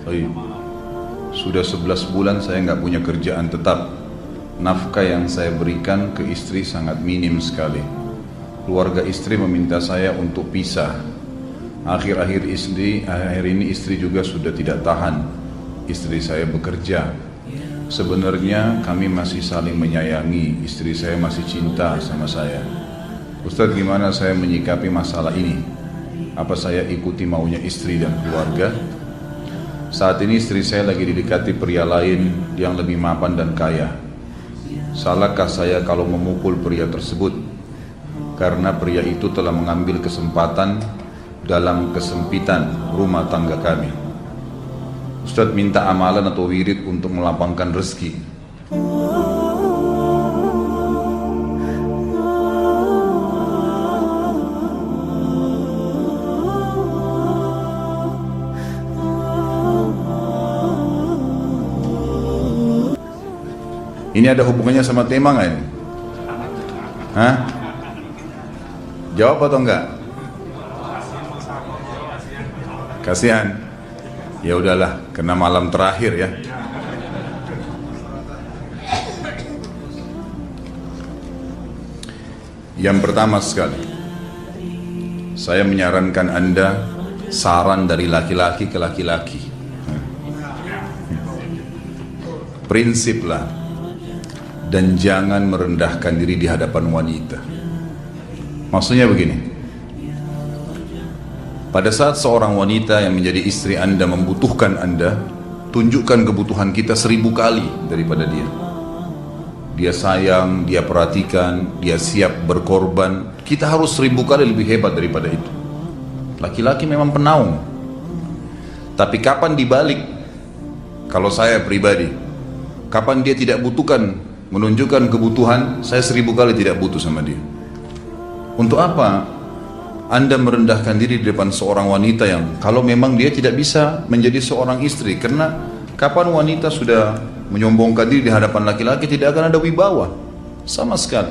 Baik. Sudah 11 bulan saya nggak punya kerjaan tetap. Nafkah yang saya berikan ke istri sangat minim sekali. Keluarga istri meminta saya untuk pisah. Akhir-akhir ini istri juga sudah tidak tahan. Istri saya bekerja. Sebenarnya kami masih saling menyayangi. Istri saya masih cinta sama saya. Ustadz, gimana saya menyikapi masalah ini? Apa saya ikuti maunya istri dan keluarga? Saat ini istri saya lagi didekati pria lain yang lebih mapan dan kaya. Salahkah saya kalau memukul pria tersebut? Karena pria itu telah mengambil kesempatan dalam kesempitan rumah tangga kami. Ustadz minta amalan atau wirid untuk melapangkan rezeki. Ini ada hubungannya sama tema nggak ini? Hah? Jawab atau enggak? Kasihan. Ya udahlah, kena malam terakhir ya. Yang pertama sekali, saya menyarankan Anda saran dari laki-laki ke laki-laki. Prinsiplah dan jangan merendahkan diri di hadapan wanita. Maksudnya begini, pada saat seorang wanita yang menjadi istri Anda membutuhkan Anda, tunjukkan kebutuhan kita 1000 kali daripada dia. Dia sayang, dia perhatikan, dia siap berkorban. Kita harus 1000 kali lebih hebat daripada itu. Laki-laki memang penaung. Tapi kapan dibalik? Kalau saya pribadi, kapan dia tidak butuhkan, menunjukkan kebutuhan, saya 1000 kali tidak butuh sama dia. Untuk apa Anda merendahkan diri di depan seorang wanita yang kalau memang dia tidak bisa menjadi seorang istri? Karena kapan wanita sudah menyombongkan diri di hadapan laki-laki, tidak akan ada wibawa sama sekali.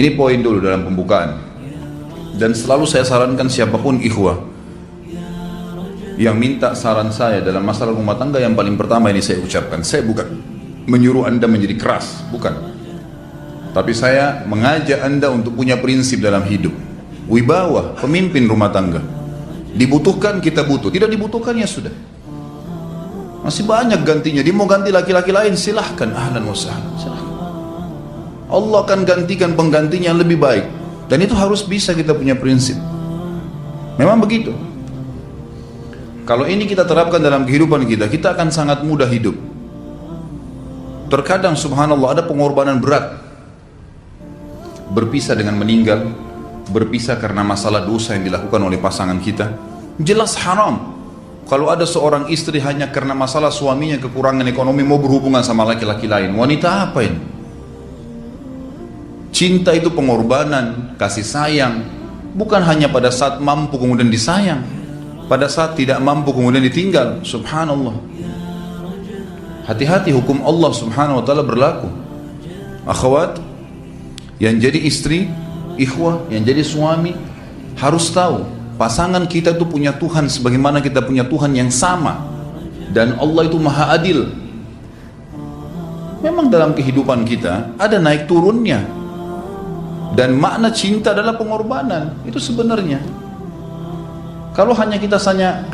Ini poin dulu dalam pembukaan. Dan selalu saya sarankan siapapun ikhwah yang minta saran saya dalam masalah rumah tangga, yang paling pertama ini saya ucapkan, saya bukan menyuruh Anda menjadi keras, bukan. Tapi saya mengajak Anda untuk punya prinsip dalam hidup. Wibawa, pemimpin rumah tangga. Dibutuhkan, kita butuh. Tidak dibutuhkan, ya sudah. Masih banyak gantinya. Dia mau ganti laki-laki lain, silahkan. Ahlan wa sahlan, silahkan. Allah akan gantikan penggantinya yang lebih baik. Dan itu harus bisa kita punya prinsip. Memang begitu. Kalau ini kita terapkan dalam kehidupan kita, kita akan sangat mudah hidup. Terkadang subhanallah ada pengorbanan berat. Berpisah dengan meninggal, berpisah karena masalah dosa yang dilakukan oleh pasangan kita, jelas haram. Kalau ada seorang istri hanya karena masalah suaminya kekurangan ekonomi mau berhubungan sama laki-laki lain, wanita apa ini? Cinta itu pengorbanan, kasih sayang. Bukan hanya pada saat mampu kemudian disayang, pada saat tidak mampu kemudian ditinggal. Subhanallah. Hati-hati, hukum Allah subhanahu wa ta'ala berlaku. Akhwat, yang jadi istri, ikhwah, yang jadi suami, harus tahu pasangan kita itu punya Tuhan sebagaimana kita punya Tuhan yang sama. Dan Allah itu maha adil. Memang dalam kehidupan kita ada naik turunnya. Dan makna cinta adalah pengorbanan. Itu sebenarnya. Kalau hanya kita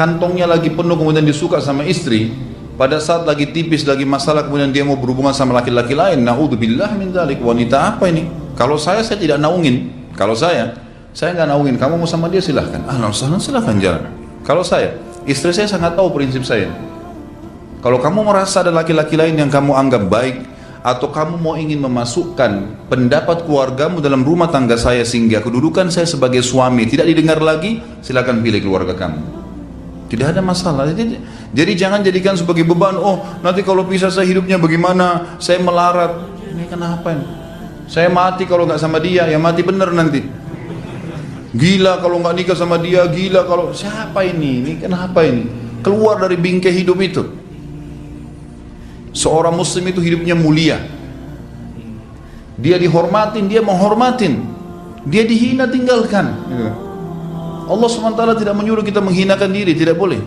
kantongnya lagi penuh kemudian disuka sama istri, pada saat lagi tipis, lagi masalah, kemudian dia mau berhubungan sama laki-laki lain, na'udzubillah min dzalik. Wanita apa ini? Kalau saya tidak naungin. Kalau saya nggak naungin. Kamu mau sama dia silahkan. Ahlan sahlan, silahkan jalan. Kalau saya, istri saya sangat tahu prinsip saya. Kalau kamu merasa ada laki-laki lain yang kamu anggap baik, atau kamu mau ingin memasukkan pendapat keluargamu dalam rumah tangga saya sehingga kedudukan saya sebagai suami tidak didengar lagi, silahkan pilih keluarga kamu. Tidak ada masalah. Jadi jangan jadikan sebagai beban. Oh, nanti kalau pisah saya hidupnya bagaimana? Saya melarat. Ini kenapa ini? Saya mati kalau nggak sama dia, ya mati bener nanti. Gila kalau nggak nikah sama dia, gila kalau siapa ini? Ini kenapa ini? Keluar dari bingkai hidup itu. Seorang muslim itu hidupnya mulia. Dia dihormatin, dia menghormatin. Dia dihina, tinggalkan. Allah SWT tidak menyuruh kita menghinakan diri, tidak boleh.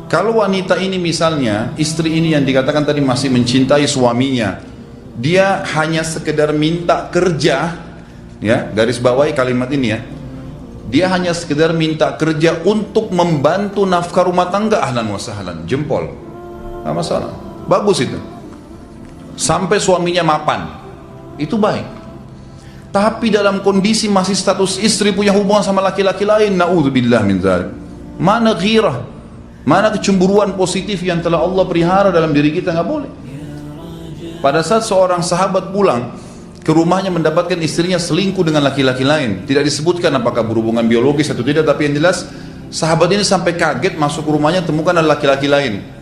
Kalau wanita ini misalnya, istri ini yang dikatakan tadi masih mencintai suaminya, dia hanya sekedar minta kerja, ya, garis bawahi kalimat ini ya, dia hanya sekedar minta kerja untuk membantu nafkah rumah tangga, ahlan wa sahlan, jempol, nggak masalah, bagus itu. Sampai suaminya mapan, itu baik. Tapi dalam kondisi masih status istri punya hubungan sama laki-laki lain, na'udzubillah min dzalik. Mana ghirah, mana kecemburuan positif yang telah Allah pelihara dalam diri kita, nggak boleh. Pada saat seorang sahabat pulang ke rumahnya mendapatkan istrinya selingkuh dengan laki-laki lain, tidak disebutkan apakah berhubungan biologis atau tidak, tapi yang jelas sahabat ini sampai kaget masuk ke rumahnya temukan ada laki-laki lain.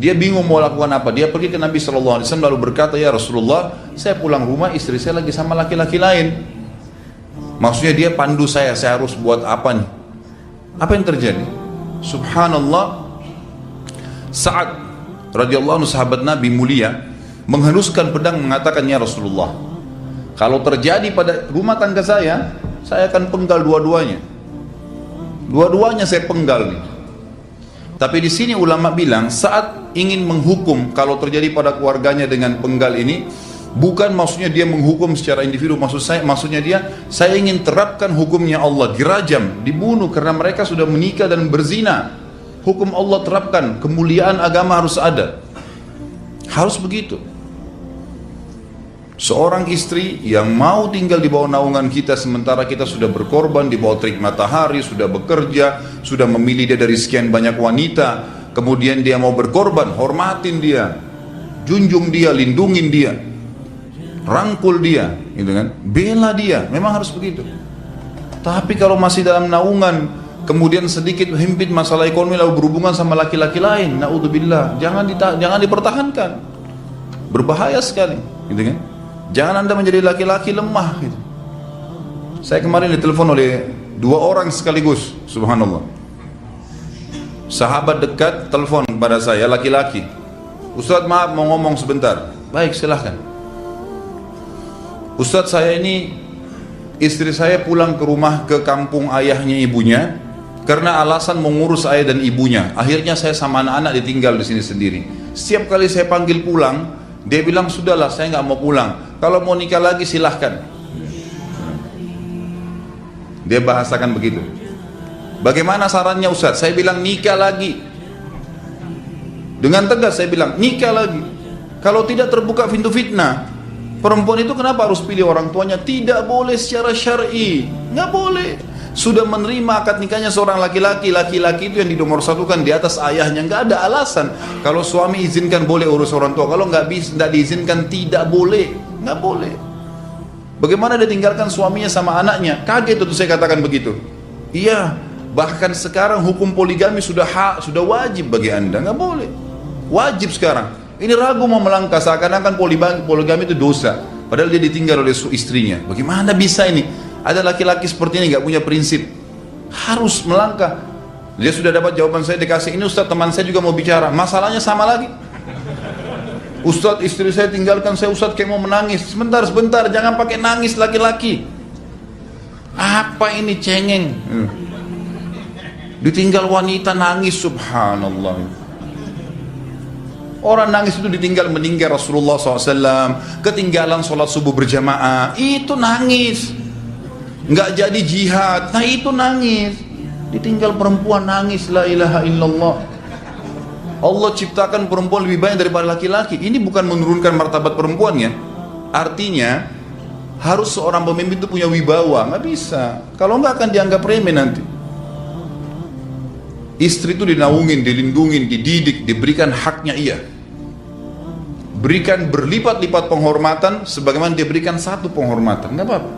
Dia bingung mau lakukan apa. Dia pergi ke Nabi SAW lalu berkata, ya Rasulullah, saya pulang rumah istri saya lagi sama laki-laki lain. Maksudnya dia pandu saya harus buat apa nih? Apa yang terjadi? Subhanallah, Sa'ad radhiyallahu anhu sahabat Nabi mulia menghenuskan pedang mengatakan, ya Rasulullah, kalau terjadi pada rumah tangga saya akan penggal dua-duanya. Dua-duanya saya penggal nih. Tapi di sini ulama bilang saat ingin menghukum kalau terjadi pada keluarganya dengan penggal ini, bukan maksudnya dia menghukum secara individu, maksudnya dia, saya ingin terapkan hukumnya Allah, dirajam, dibunuh karena mereka sudah menikah dan berzina. Hukum Allah terapkan, kemuliaan agama harus ada. Harus begitu. Seorang istri yang mau tinggal di bawah naungan kita sementara kita sudah berkorban di bawah terik matahari, sudah bekerja, sudah memilih dia dari sekian banyak wanita, kemudian dia mau berkorban, hormatin dia, junjung dia, lindungin dia, rangkul dia, gitu kan, bela dia, memang harus begitu. Tapi kalau masih dalam naungan, kemudian sedikit himpit masalah ekonomi lalu berhubungan sama laki-laki lain, naudzubillah, jangan dipertahankan, berbahaya sekali, gitu kan. Jangan Anda menjadi laki-laki lemah gitu. Saya kemarin ditelepon oleh dua orang sekaligus, subhanallah. Sahabat dekat telepon kepada saya, laki-laki. Ustaz, maaf mau ngomong sebentar. Baik, silahkan. Ustaz, saya ini, istri saya pulang ke rumah ke kampung ayahnya ibunya karena alasan mengurus ayah dan ibunya. Akhirnya saya sama anak-anak ditinggal di sini sendiri. Setiap kali saya panggil pulang, dia bilang, sudahlah saya nggak mau pulang. Kalau mau nikah lagi silahkan. Dia bahasakan begitu. Bagaimana sarannya Ustaz? Saya bilang nikah lagi. Dengan tegas saya bilang nikah lagi. Kalau tidak terbuka pintu fitnah. Perempuan itu kenapa harus pilih orang tuanya? Tidak boleh secara syar'i. Nggak boleh. Sudah menerima akad nikahnya seorang laki-laki, laki-laki itu yang dinomorsatukan di atas ayahnya, nggak ada alasan. Kalau suami izinkan boleh urus orang tua, kalau nggak diizinkan tidak boleh, nggak boleh. Bagaimana dia tinggalkan suaminya sama anaknya? Kaget itu saya katakan begitu. Iya, bahkan sekarang hukum poligami sudah wajib bagi Anda, nggak boleh. Wajib sekarang. Ini ragu mau melangkah seakan-akan poligami itu dosa, padahal dia ditinggal oleh istrinya. Bagaimana bisa ini? Ada laki-laki seperti ini nggak punya prinsip, harus melangkah. Dia sudah dapat jawaban saya dikasih ini, Ustaz, teman saya juga mau bicara, masalahnya sama lagi. Ustaz, istri saya tinggalkan saya, Ustaz, kayak mau menangis. Sebentar, jangan pakai nangis laki-laki. Apa ini cengeng? Ditinggal wanita nangis, subhanallah. Orang nangis itu ditinggal meninggal Rasulullah SAW, ketinggalan sholat subuh berjamaah, itu nangis. Nggak jadi jihad, nah itu nangis. Ditinggal perempuan nangis, la ilaha illallah. Allah ciptakan perempuan lebih banyak daripada laki-laki. Ini bukan menurunkan martabat perempuannya. Artinya harus seorang pemimpin itu punya wibawa. Nggak bisa, kalau nggak akan dianggap remeh nanti. Istri itu dinaungin, dilindungin, dididik, diberikan haknya ia. Berikan berlipat-lipat penghormatan sebagaimana dia berikan satu penghormatan, nggak apa-apa.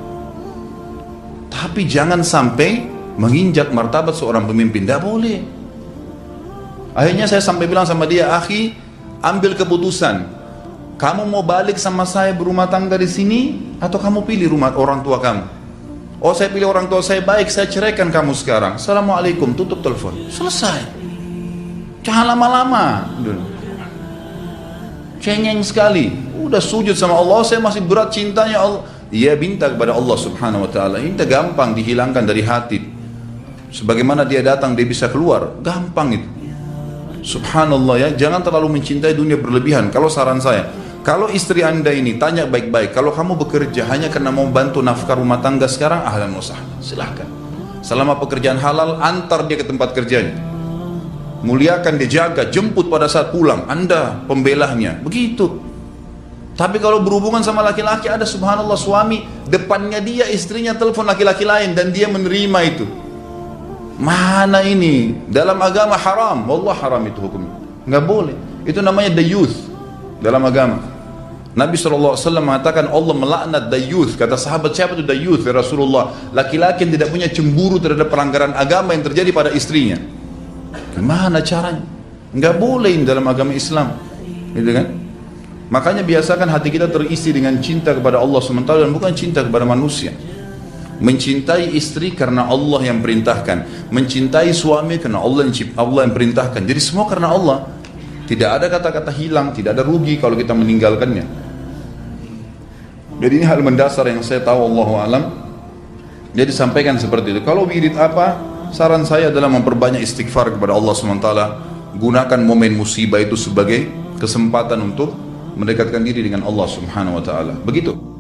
Tapi jangan sampai menginjak martabat seorang pemimpin, tidak boleh. Akhirnya saya sampai bilang sama dia, akhi, ambil keputusan. Kamu mau balik sama saya berumah tangga di sini, atau kamu pilih rumah orang tua kamu? Oh, saya pilih orang tua saya, baik, saya ceraikan kamu sekarang. Assalamualaikum, tutup telepon, selesai. Jangan lama-lama. Cengeng sekali. Udah sujud sama Allah, saya masih berat cintanya Allah. Dia minta kepada Allah subhanahu wa ta'ala, minta gampang dihilangkan dari hati. Sebagaimana dia datang dia bisa keluar, gampang itu. Subhanallah ya, jangan terlalu mencintai dunia berlebihan. Kalau saran saya, kalau istri anda ini tanya baik-baik, kalau kamu bekerja hanya karena mau bantu nafkah rumah tangga sekarang, ahlan wa sahlan, silahkan. Selama pekerjaan halal, antar dia ke tempat kerjanya, muliakan dia, jaga, jemput pada saat pulang, anda pembelahnya, begitu. Tapi kalau berhubungan sama laki-laki, ada subhanallah suami depannya dia istrinya telepon laki-laki lain dan dia menerima itu. Mana ini? Dalam agama haram, wallah haram itu hukumnya, nggak boleh. Itu namanya dayuth dalam agama. Nabi SAW mengatakan Allah melaknat dayuth. Kata sahabat, siapa itu dayuth ya Rasulullah? Laki-laki yang tidak punya cemburu terhadap pelanggaran agama yang terjadi pada istrinya. Gimana caranya? Nggak boleh dalam agama Islam, gitu kan? Makanya biasakan hati kita terisi dengan cinta kepada Allah SWT dan bukan cinta kepada manusia. Mencintai istri karena Allah yang perintahkan, mencintai suami karena Allah yang perintahkan. Jadi semua karena Allah. Tidak ada kata-kata hilang, tidak ada rugi kalau kita meninggalkannya. Jadi ini hal mendasar yang saya tahu, Allahu a'lam. Jadi sampaikan seperti itu. Kalau wirid apa? Saran saya adalah memperbanyak istighfar kepada Allah SWT. Gunakan momen musibah itu sebagai kesempatan untuk mendekatkan diri dengan Allah Subhanahu wa taala. Begitu.